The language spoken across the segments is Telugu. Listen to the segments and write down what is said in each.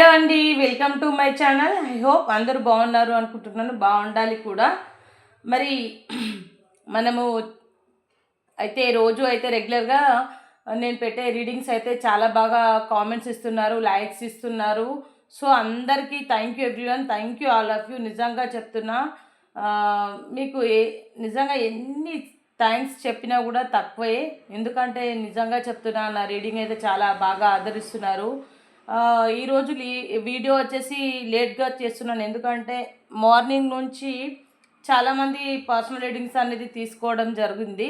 హలో అండి, welcome to my channel. I hope అందరూ బాగున్నారు అనుకుంటున్నాను, బాగుండాలి కూడా. మరి మనము అయితే రోజు అయితే రెగ్యులర్గా నేను పెట్టే రీడింగ్స్ అయితే చాలా బాగా కామెంట్స్ ఇస్తున్నారు, లైక్స్ ఇస్తున్నారు. సో అందరికీ thank you everyone, thank you all of you. నిజంగా చెప్తున్నా, మీకు నిజంగా ఎన్ని థ్యాంక్స్ చెప్పినా కూడా తక్కువే. ఎందుకంటే నిజంగా చెప్తున్నా, నా రీడింగ్ అయితే చాలా బాగా ఆదరిస్తున్నారు. ఈరోజు వీడియో వచ్చేసి లేట్గా చేస్తున్నాను, ఎందుకంటే మార్నింగ్ నుంచి చాలామంది పర్సనల్ రీడింగ్స్ అనేది తీసుకోవడం జరిగింది.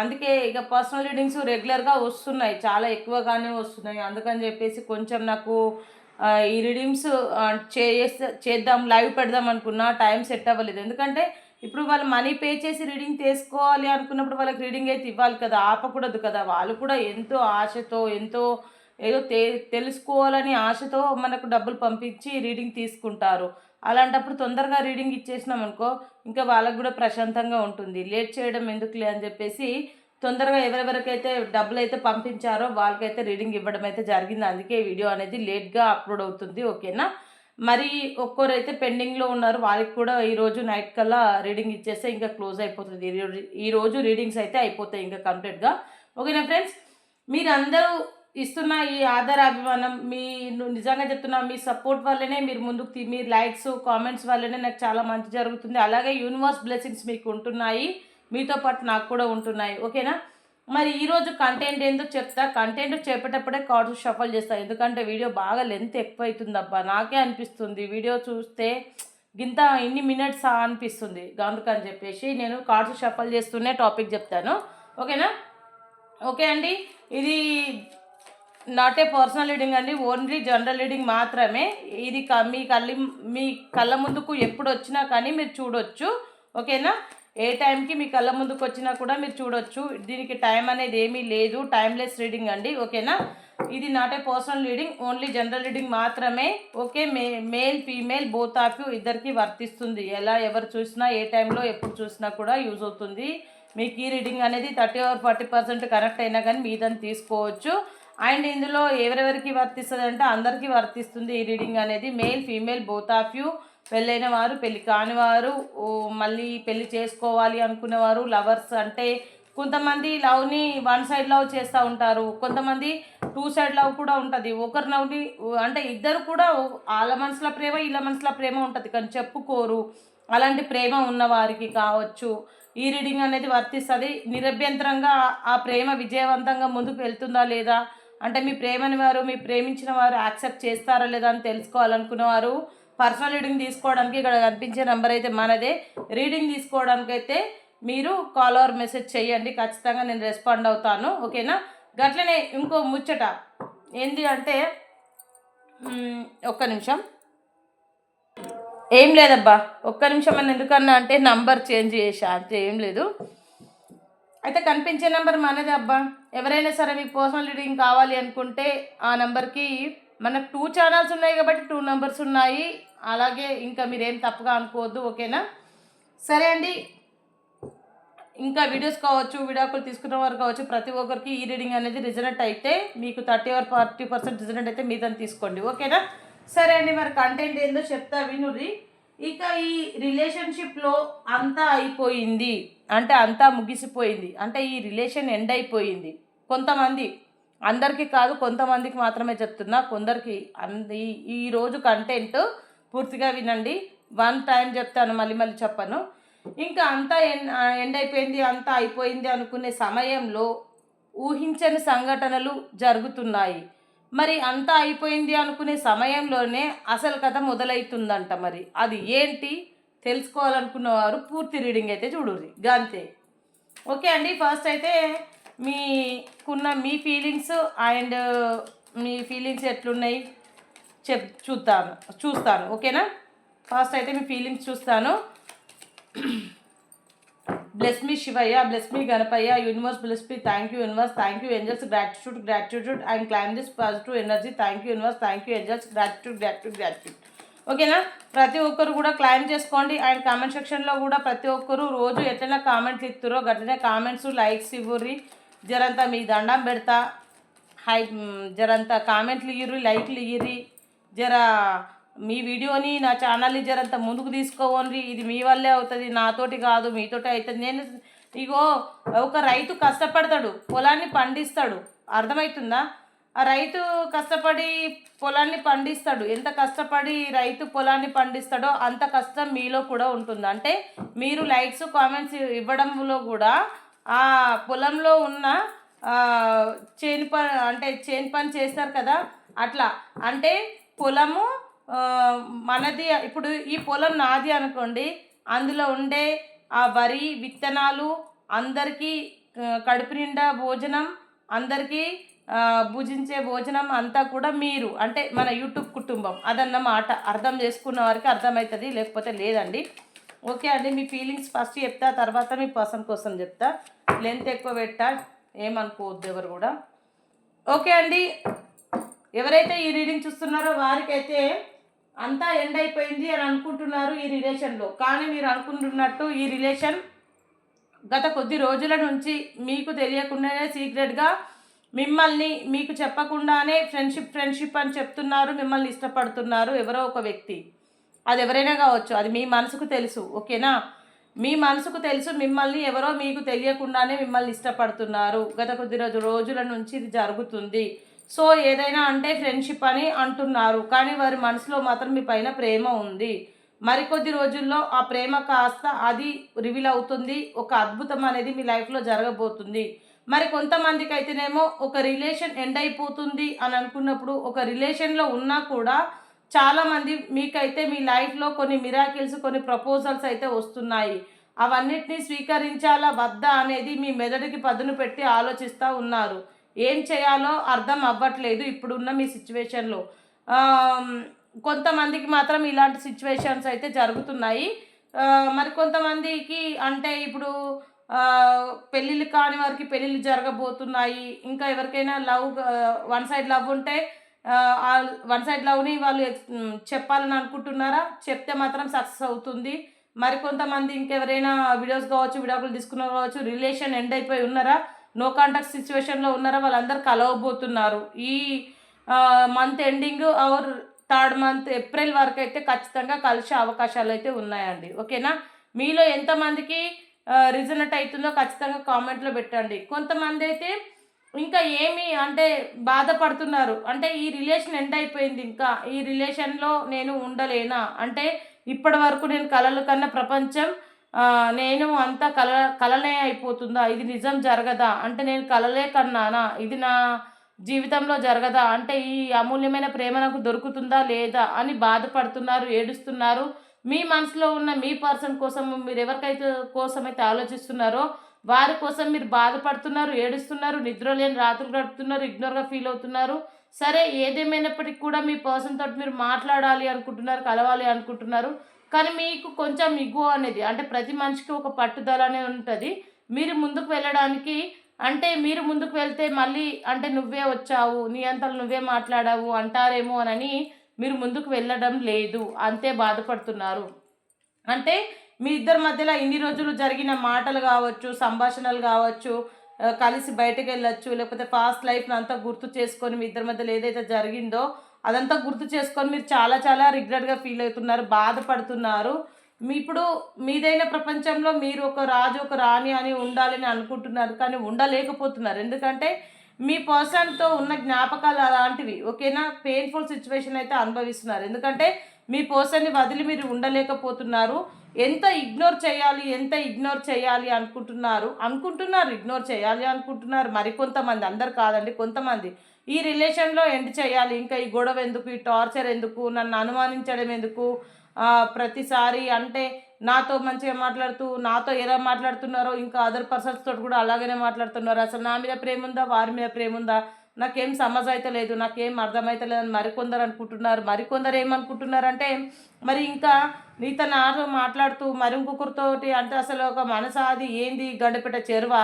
అందుకే ఇక పర్సనల్ రీడింగ్స్ రెగ్యులర్గా వస్తున్నాయి, చాలా ఎక్కువగానే వస్తున్నాయి. అందుకని చెప్పేసి కొంచెం నాకు ఈ రీడింగ్స్ చేద్దాం, లైవ్ పెడదాం అనుకున్నా, టైం సెట్ అవ్వలేదు. ఎందుకంటే ఇప్పుడు వాళ్ళు మనీ పే చేసి రీడింగ్ తీసుకోవాలి అనుకున్నప్పుడు వాళ్ళకి రీడింగ్ అయితే ఇవ్వాలి కదా, ఆపకూడదు కదా. వాళ్ళు కూడా ఎంతో ఆశతో, ఎంతో ఏదో తెలుసుకోవాలని ఆశతో మనకు డబ్బులు పంపించి రీడింగ్ తీసుకుంటారు. అలాంటప్పుడు తొందరగా రీడింగ్ ఇచ్చేసినాం అనుకో, ఇంకా వాళ్ళకు కూడా ప్రశాంతంగా ఉంటుంది. లేట్ చేయడం ఎందుకులే అని చెప్పేసి తొందరగా ఎవరెవరికైతే డబ్బులు అయితే పంపించారో వాళ్ళకైతే రీడింగ్ ఇవ్వడం అయితే జరిగింది. అందుకే వీడియో అనేది లేట్గా అప్లోడ్ అవుతుంది, ఓకేనా. మరి ఒక్కరైతే పెండింగ్లో ఉన్నారు, వాళ్ళకి కూడా ఈరోజు నైట్ కల్లా రీడింగ్ ఇచ్చేస్తే ఇంకా క్లోజ్ అయిపోతుంది. ఈరోజు రీడింగ్స్ అయితే అయిపోతాయి ఇంకా కంప్లీట్గా, ఓకేనా ఫ్రెండ్స్. మీరందరూ ఇస్తున్న ఈ ఆధారాభిమానం, నిజంగా చెప్తున్నా, మీ సపోర్ట్ వల్లనే మీరు ముందుకు మీ లైక్స్ కామెంట్స్ వల్లనే నాకు చాలా మంచి జరుగుతుంది. అలాగే యూనివర్స్ బ్లెస్సింగ్స్ మీకు ఉంటున్నాయి, మీతో పాటు నాకు కూడా ఉంటున్నాయి, ఓకేనా. మరి ఈరోజు కంటెంట్ ఏందో చెప్తా. కంటెంట్ చెప్పేటప్పుడే కార్డ్స్ షఫల్ చేస్తా, ఎందుకంటే వీడియో బాగా లెంత్ ఎక్కువ అవుతుంది అబ్బా. నాకే అనిపిస్తుంది వీడియో చూస్తే గింత ఇన్ని మినిట్స్ అనిపిస్తుంది. అందుకని చెప్పేసి నేను కార్డ్స్ షఫల్ చేస్తూనే టాపిక్ చెప్తాను, ఓకేనా. ఓకే అండి, ఇది నాట్ ఏ పర్సనల్ రీడింగ్ అండి, ఓన్లీ జనరల్ రీడింగ్ మాత్రమే. ఇది మీ కళ్ళ ముందుకు ఎప్పుడు వచ్చినా కానీ మీరు చూడొచ్చు, ఓకేనా. ఏ టైంకి మీ కళ్ళ ముందుకు వచ్చినా కూడా మీరు చూడొచ్చు. దీనికి టైం అనేది ఏమీ లేదు, టైమ్లెస్ రీడింగ్ అండి, ఓకేనా. ఇది not a personal reading, only general reading మాత్రమే, okay. Male female both of you ఇద్దరికి వర్తిస్తుంది. ఎవరు చూసినా ఏ టైంలో ఎప్పుడు చూసినా కూడా యూజ్ అవుతుంది. మీకు ఈ రీడింగ్ అనేది 30 or 40% కరెక్ట్ అయినా కానీ మీదని తీసుకోవచ్చు. అండ్ ఇందులో ఎవరెవరికి వర్తిస్తుంది అంటే అందరికీ వర్తిస్తుంది ఈ రీడింగ్ అనేది. Male female both of you, పెళ్ళైన వారు, పెళ్ళి కాని వారు, మళ్ళీ పెళ్ళి చేసుకోవాలి అనుకునేవారు, లవర్స్. అంటే కొంతమంది లవ్ని వన్ సైడ్ లవ్ చేస్తూ ఉంటారు, కొంతమంది 2 సైడ్ లవ్ కూడా ఉంటుంది. ఒకరి లవ్ని అంటే ఇద్దరు కూడా వాళ్ళ మనసులో ప్రేమ వీళ్ళ మనసులో ప్రేమ ఉంటుంది కానీ చెప్పుకోరు. అలాంటి ప్రేమ ఉన్నవారికి కావచ్చు ఈ రీడింగ్ అనేది వర్తిస్తుంది. నిరభ్యంతరంగా ఆ ప్రేమ విజయవంతంగా ముందుకు వెళ్తుందా లేదా, అంటే మీ మీ ప్రేమించిన వారు యాక్సెప్ట్ చేస్తారా లేదా అని తెలుసుకోవాలనుకునేవారు పర్సనల్ రీడింగ్ తీసుకోవడానికి ఇక్కడ కనిపించే నెంబర్ అయితే మనదే. రీడింగ్ తీసుకోవడానికైతే మీరు కాల్ ఆర్ మెసేజ్ చేయండి, ఖచ్చితంగా నేను రెస్పాండ్ అవుతాను, ఓకేనా. గట్లనే ఇంకో ముచ్చట ఏంటి అంటే, ఒక్క నిమిషం, ఏం లేదబ్బా, ఒక్క నిమిషం అని ఎందుకన్నా అంటే నంబర్ చేంజ్ చేసా, అంతే, ఏం లేదు. అయితే కనిపించే నెంబర్ మనదే అబ్బా. ఎవరైనా సరే మీకు పర్సనల్ రీడింగ్ కావాలి అనుకుంటే ఆ నెంబర్కి, మనకు 2 ఛానల్స్ ఉన్నాయి కాబట్టి 2 నెంబర్స్ ఉన్నాయి. అలాగే ఇంకా మీరేం తప్పుగా అనుకోవద్దు, ఓకేనా. సరే అండి, ఇంకా వీడియోస్ కావచ్చు, విడాకులు తీసుకున్న వారు కావచ్చు, ప్రతి ఒక్కరికి ఈ రీడింగ్ అనేది రిజనెంట్ అయితే మీకు 30 or 40% రిజనెంట్ అయితే మీదని తీసుకోండి, ఓకేనా. సరే అండి, మరి కంటెంట్ ఏందో చెప్తా వినుర్రి. ఇక ఈ రిలేషన్షిప్లో అంతా అయిపోయింది అంటే అంతా ముగిసిపోయింది, అంటే ఈ రిలేషన్ ఎండ్ అయిపోయింది. కొంతమంది, అందరికీ కాదు, కొంతమందికి మాత్రమే చెప్తున్నా, కొందరికి. ఈరోజు కంటెంట్ పూర్తిగా వినండి, 1 టైం చెప్తాను, మళ్ళీ మళ్ళీ చెప్పను. ఇంకా అంతా ఎండ్ అయిపోయింది, అంతా అయిపోయింది అనుకునే సమయంలో ఊహించని సంఘటనలు జరుగుతున్నాయి. మరి అంతా అయిపోయింది అనుకునే సమయంలోనే అసలు కథ మొదలవుతుందంట. మరి అది ఏంటి తెలుసుకోవాలనుకున్నవారు పూర్తి రీడింగ్ అయితే చూడుర్రి, గంతే, ఓకే అండి. ఫస్ట్ అయితే మీ ఫీలింగ్స్ అండ్ మీ ఫీలింగ్స్ ఎట్లున్నాయి చూస్తాను, ఓకేనా. ఫస్ట్ అయితే మీ ఫీలింగ్స్ చూస్తాను. Bless me Shivayya, bless me Ganapayya, universe bless me, thank you universe, thank you angels, gratitude and claim this positive energy, thank you universe, thank you angels, gratitude, ఓకేనా. ప్రతి ఒక్కరు కూడా క్లైమ్ చేసుకోండి. అండ్ కామెంట్ సెక్షన్లో కూడా ప్రతి ఒక్కరు రోజు ఎట్లైనా కామెంట్లు ఇస్తురో గట్లనే కామెంట్స్ లైక్స్ ఇవ్వరి. జరంతా మీ దండం పెడతా, జరంతా కామెంట్లు ఇయ్యుర్రి, లైక్లు ఇయ్యుర్రి, జర మీ వీడియోని నా ఛానల్ని జరంత ముందుకు తీసుకోవండి, ఇది మీ వల్లే అవుతుంది, నాతోటి కాదు మీతోటి అవుతుంది. నేను ఇగో ఒక రైతు కష్టపడతాడు, పొలాన్ని పండిస్తాడు, అర్థమవుతుందా? ఆ రైతు కష్టపడి పొలాన్ని పండిస్తాడు. ఎంత కష్టపడి రైతు పొలాన్ని పండిస్తాడో అంత కష్టం మీలో కూడా ఉంటుంది. అంటే మీరు లైక్స్ కామెంట్స్ ఇవ్వడంలో కూడా ఆ పొలంలో ఉన్న చేను పని అంటే చేను పని చేస్తారు కదా, అట్లా. అంటే పొలము మనది. ఇప్పుడు ఈ పొలం నాది అనుకోండి, అందులో ఉండే ఆ వరి విత్తనాలు అందరికీ కడుపు నిండా భోజనం, అందరికీ భుజించే భోజనం అంతా కూడా మీరు, అంటే మన యూట్యూబ్ కుటుంబం అదన్నమాట. అర్థం చేసుకున్న వారికి అర్థమవుతుంది, లేకపోతే లేదండి. ఓకే అండి, మీ ఫీలింగ్స్ ఫస్ట్ చెప్తా, తర్వాత మీ పర్సన్ కోసం చెప్తా. లెంత్ ఎక్కువ పెట్టా ఏమనుకోవద్దు ఎవరు కూడా. ఓకే అండి, ఎవరైతే ఈ రీడింగ్ చూస్తున్నారో వారికైతే అంతా ఎండ్ అయిపోయింది అని అనుకుంటున్నారు ఈ రిలేషన్లో. కానీ మీరు అనుకుంటున్నట్టు ఈ రిలేషన్ గత కొద్ది రోజుల నుంచి మీకు తెలియకుండానే సీక్రెట్గా మిమ్మల్ని మీకు చెప్పకుండానే ఫ్రెండ్షిప్ అని చెప్తున్నారు, మిమ్మల్ని ఇష్టపడుతున్నారు ఎవరో ఒక వ్యక్తి. అది ఎవరైనా కావచ్చు, అది మీ మనసుకు తెలుసు. ఓకేనా? మీ మనసుకు తెలుసు మిమ్మల్ని ఎవరో మీకు తెలియకుండానే మిమ్మల్ని ఇష్టపడుతున్నారు. గత కొద్ది రోజుల నుంచి ఇది జరుగుతుంది. సో ఏదైనా అంటే ఫ్రెండ్షిప్ అని అంటున్నారు, కానీ వారి మనసులో మాత్రం మీ పైన ప్రేమ ఉంది. మరికొద్ది రోజుల్లో ఆ ప్రేమ కాస్త అది రివీల్ అవుతుంది. ఒక అద్భుతం అనేది మీ లైఫ్లో జరగబోతుంది. మరి కొంతమందికి అయితేనేమో ఒక రిలేషన్ ఎండ్ అయిపోతుంది అని అనుకున్నప్పుడు, ఒక రిలేషన్లో ఉన్నా కూడా చాలామంది మీకైతే మీ లైఫ్లో కొన్ని మిరాకిల్స్, కొన్ని ప్రపోజల్స్ అయితే వస్తున్నాయి. అవన్నిటినీ స్వీకరించాలా వద్దా అనేది మీ మెదడుకి పదును పెట్టి ఆలోచిస్తూ ఉన్నారు. ఏం చేయాలో అర్థం అవ్వట్లేదు ఇప్పుడున్న మీ సిచ్యువేషన్లో. కొంతమందికి మాత్రం ఇలాంటి సిచ్యువేషన్స్ అయితే జరుగుతున్నాయి. మరి కొంతమందికి అంటే ఇప్పుడు పెళ్ళిళ్ళు కాని వారికి పెళ్ళిళ్ళు జరగబోతున్నాయి. ఇంకా ఎవరికైనా వన్ సైడ్ లవ్ ఉంటే వన్ సైడ్ లవ్ని వాళ్ళు చెప్పాలని అనుకుంటున్నారా? చెప్తే మాత్రం సక్సెస్ అవుతుంది. మరికొంతమంది ఇంకెవరైనా వీడియోస్ కావచ్చు, విడాకులు తీసుకున్న కావచ్చు, రిలేషన్ ఎండ్ అయిపోయి ఉన్నారా, నో కాంటాక్ట్ సిచ్యువేషన్లో ఉన్నారా, వాళ్ళందరూ కలవబోతున్నారు. ఈ month ending or third month April వరకు అయితే ఖచ్చితంగా కలిసే అవకాశాలు అయితే ఉన్నాయండి. ఓకేనా? మీలో ఎంతమందికి రిజనెట్ అవుతుందో ఖచ్చితంగా కామెంట్లో పెట్టండి. కొంతమంది అయితే ఇంకా ఏమి అంటే బాధపడుతున్నారు, అంటే ఈ రిలేషన్ ఎండ్ అయిపోయింది, ఇంకా ఈ రిలేషన్లో నేను ఉండలేనా, అంటే ఇప్పటి వరకు నేను కలలు కన్నా ప్రపంచం నేను అంతా కలనే అయిపోతుందా, ఇది నిజం జరగదా, అంటే నేను కలలే కన్నానా, ఇది నా జీవితంలో జరగదా, అంటే ఈ అమూల్యమైన ప్రేమ నాకు దొరుకుతుందా లేదా అని బాధపడుతున్నారు, ఏడుస్తున్నారు. మీ మనసులో ఉన్న మీ పర్సన్ కోసం మీరు ఎవరికైతే కోసమైతే ఆలోచిస్తున్నారో వారి కోసం మీరు బాధపడుతున్నారు, ఏడుస్తున్నారు, నిద్ర లేని రాత్రులు గడుపుతున్నారు, ఇగ్నోర్గా ఫీల్ అవుతున్నారు. సరే ఏదేమైనప్పటికీ కూడా మీ పర్సన్ తోటి మీరు మాట్లాడాలి అనుకుంటున్నారు, కలవాలి అనుకుంటున్నారు. కానీ మీకు కొంచెం ఇగో అనేది, అంటే ప్రతి మనిషికి ఒక పట్టుదల అనేది ఉంటుంది. మీరు ముందుకు వెళ్ళడానికి, అంటే మీరు ముందుకు వెళ్తే మళ్ళీ అంటే నువ్వే వచ్చావు, నీ అంతలు నువ్వే మాట్లాడావు అంటారేమో అని మీరు ముందుకు వెళ్ళడం లేదు, అంతే బాధపడుతున్నారు. అంటే మీ ఇద్దరి మధ్యలో ఇన్ని రోజులు జరిగిన మాటలు కావచ్చు, సంభాషణలు కావచ్చు, కలిసి బయటకు వెళ్ళొచ్చు, లేకపోతే పాస్ట్ లైఫ్ని అంతా గుర్తు చేసుకొని మీ ఇద్దరి మధ్యలో ఏదైతే జరిగిందో అదంతా గుర్తు చేసుకొని మీరు చాలా చాలా రిగ్రెట్గా ఫీల్ అవుతున్నారు, బాధపడుతున్నారు. ఇప్పుడు మీదైన ప్రపంచంలో మీరు ఒక రాజు ఒక రాణి అని ఉండాలని అనుకుంటున్నారు, కానీ ఉండలేకపోతున్నారు. ఎందుకంటే మీ పర్సన్తో ఉన్న జ్ఞాపకాలు అలాంటివి. ఓకేనా? పెయిన్ఫుల్ సిచ్యువేషన్ అయితే అనుభవిస్తున్నారు. ఎందుకంటే మీ పర్సన్ని వదిలి మీరు ఉండలేకపోతున్నారు. ఎంత ఇగ్నోర్ చేయాలి అనుకుంటున్నారు, ఇగ్నోర్ చేయాలి అనుకుంటున్నారు. మరికొంతమంది, అందరు కాదండి, కొంతమంది ఈ రిలేషన్లో ఎండ్ చేయాలి, ఇంకా ఈ గొడవ ఎందుకు, ఈ టార్చర్ ఎందుకు, నన్ను అనుమానించడం ఎందుకు, ప్రతిసారి అంటే నాతో మంచిగా మాట్లాడుతూ నాతో ఎలా మాట్లాడుతున్నారో ఇంకా అదర్ పర్సన్స్ తోటి కూడా అలాగనే మాట్లాడుతున్నారు. అసలు నా మీద ప్రేమ ఉందా, వారి మీద ప్రేమ ఉందా, నాకేం సమజ్ అయితే లేదు, నాకేం అర్థమైతే లేదని మరికొందరు అనుకుంటున్నారు. మరికొందరు ఏమనుకుంటున్నారంటే మరి ఇంకా నీతో నాతో మాట్లాడుతూ మరి ఇంకొకరితోటి, అంటే అసలు ఒక మనసా, అది ఏంది గండిపెట్ట చెరువా,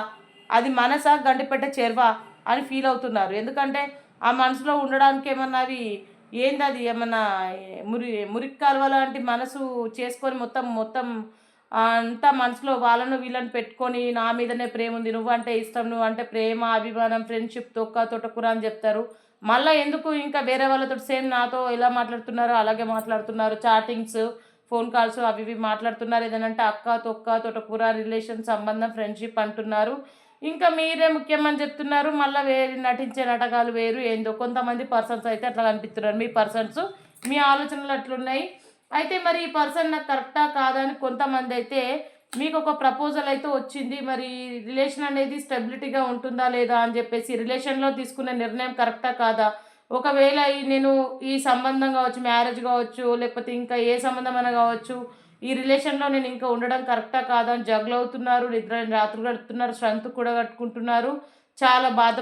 అది మనసా గండిపెట్ట చెరువా అని ఫీల్ అవుతున్నారు. ఎందుకంటే ఆ మనసులో ఉండడానికి ఏమన్నా అవి ఏంది, అది ఏమన్నా మురికి కాలువ లాంటి మనసు చేసుకొని మొత్తం మొత్తం అంతా మనసులో వాళ్ళను వీళ్ళని పెట్టుకొని నా మీదనే ప్రేమ ఉంది, నువ్వంటే ఇష్టం, నువ్వంటే ప్రేమ అభిమానం ఫ్రెండ్షిప్ తొక్క తొటకుర అని చెప్తారు. మళ్ళీ ఎందుకు ఇంకా వేరే వాళ్ళతో సేమ్ నాతో ఎలా మాట్లాడుతున్నారో అలాగే మాట్లాడుతున్నారు, చాటింగ్స్, ఫోన్ కాల్స్ అవి ఇవి మాట్లాడుతున్నారు. ఏదనంటే అక్క తొక్క తోటకూర రిలేషన్ సంబంధం ఫ్రెండ్షిప్ అంటున్నారు. ఇంకా మీరే ముఖ్యమని చెప్తున్నారు. మళ్ళీ వేరే నటించే నాటకాలు వేరు ఏందో. కొంతమంది పర్సన్స్ అయితే అట్లా కనిపిస్తున్నారు. మీ పర్సన్స్ మీ ఆలోచనలు అట్లున్నాయి. అయితే మరి ఈ పర్సన్ నాకు కరెక్టా కాదా అని కొంతమంది అయితే మీకు ఒక ప్రపోజల్ అయితే వచ్చింది. మరి రిలేషన్ అనేది స్టెబిలిటీగా ఉంటుందా లేదా అని చెప్పేసి, రిలేషన్లో తీసుకునే నిర్ణయం కరెక్టా కాదా, ఒకవేళ నేను ఈ సంబంధం కావచ్చు, మ్యారేజ్ కావచ్చు, లేకపోతే ఇంకా ఏ సంబంధం అయినా కావచ్చు, ఈ రిలేషన్లో నేను ఇంకా ఉండడం కరెక్టా కాదా అని జగల్ అవుతున్నారు, నిద్ర రాత్రులు గడుపుతున్నారు, స్ట్రెంత్ కూడా కట్టుకుంటున్నారు, చాలా బాధ